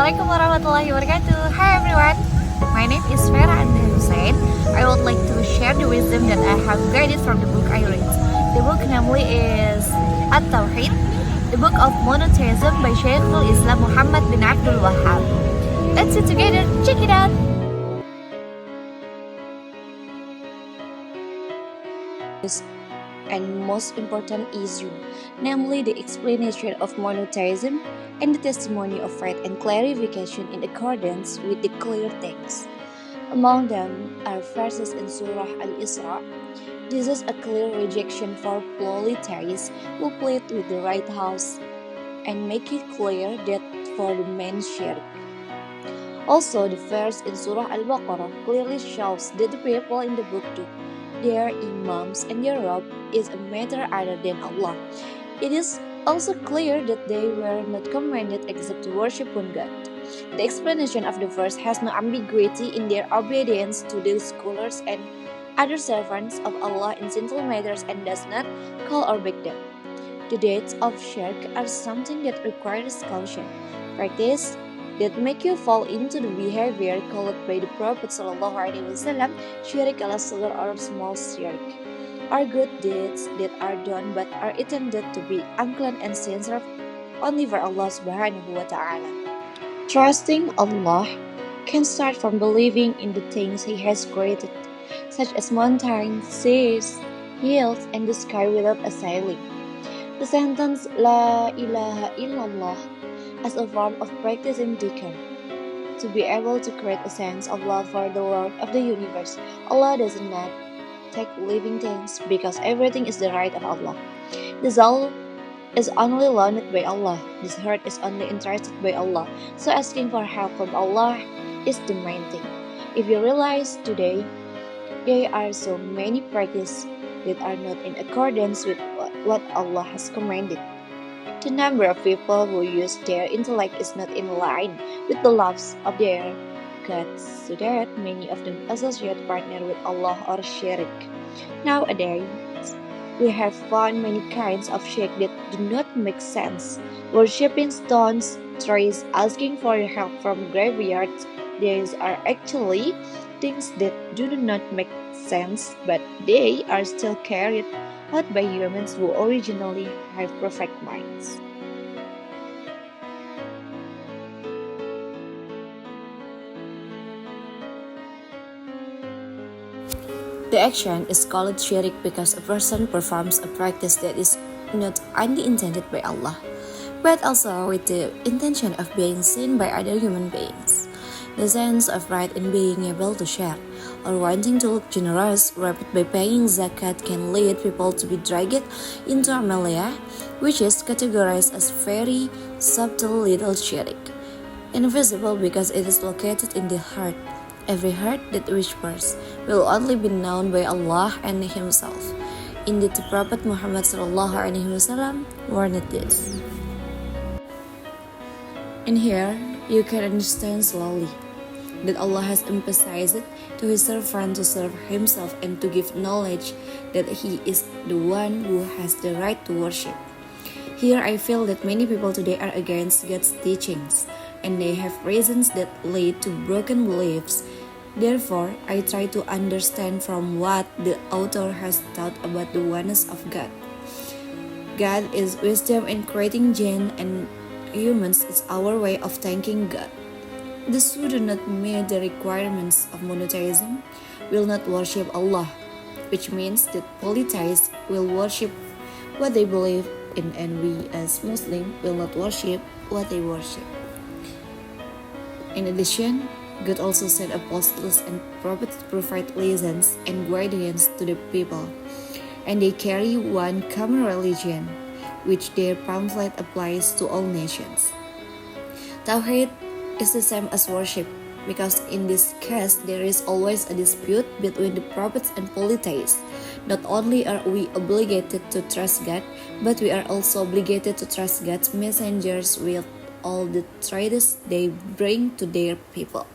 Assalamualaikum warahmatullahi wabarakatuh. Hi everyone, my name is Verra Andrea Husein. I would like to share the wisdom that I have guided from the book I read. The book namely is At-Tawhid, the book of Monotheism by Shaykhul Islam Muhammad bin Abdul Wahhab. Let's sit together, check it out! And most important issue, namely the explanation of monotheism and the testimony of faith and clarification in accordance with the clear text. Among them are verses in Surah Al-Isra. This is a clear rejection for polytheists who plead with the right house and make it clear that for the main shirk. Also, the verse in Surah Al-Baqarah clearly shows that the people in the book do their imams and their Rabb is a matter other than Allah. It is also clear that they were not commanded except to worship one God. The explanation of the verse has no ambiguity in their obedience to the scholars and other servants of Allah in sinful matters and does not call or beg them. The deeds of shirk are something that requires caution. Practice that make you fall into the behavior called by the Prophet ﷺ syirik al-asghar or small shirk, are good deeds that are done but are intended to be unclean and sincere only for Allah Subhanahu wa Ta'ala. Trusting Allah can start from believing in the things He has created, such as mountains, seas, hills, and the sky without a ceiling. The sentence La ilaha illallah as a form of practicing dhikr, to be able to create a sense of love for the Lord of the universe. Allah does not take living things because everything is the right of Allah. The soul is only loaned by Allah. This heart is only interested by Allah. So asking for help from Allah is the main thing. If you realize today, there are so many practices that are not in accordance with what Allah has commanded. The number of people who use their intellect is not in line with the loves of their gods, so that many of them associate partner with Allah or shirk. Nowadays, we have found many kinds of shirk that do not make sense. Worshipping stones, trees, asking for help from graveyards, these are actually things that do not make sense, but they are still carried out by humans who originally have perfect minds. The action is called shirk because a person performs a practice that is not only intended by Allah, but also with the intention of being seen by other human beings. The sense of pride in being able to share or wanting to look generous rapid by paying zakat can lead people to be dragged into amalia, which is categorized as very subtle little shirk, invisible because it is located in the heart. Every heart that whispers will only be known by Allah and Himself. Indeed, the Prophet Muhammad ﷺ warned this. In here, you can understand slowly that Allah has emphasized it to His servant to serve Himself and to give knowledge that He is the one who has the right to worship. Here I feel that many people today are against God's teachings, and they have reasons that lead to broken beliefs. Therefore, I try to understand from what the author has taught about the oneness of God. God is wisdom in creating jinn, and humans is our way of thanking God. Those who do not meet the requirements of monotheism will not worship Allah, which means that polytheists will worship what they believe in, and we as Muslims will not worship what they worship. In addition, God also sent apostles and prophets to provide lessons and guidance to the people, and they carry one common religion, which their pamphlet applies to all nations. Tawhid is the same as worship, because in this case there is always a dispute between the prophets and polytheists. Not only are we obligated to trust God, but we are also obligated to trust God's messengers with all the traits they bring to their people.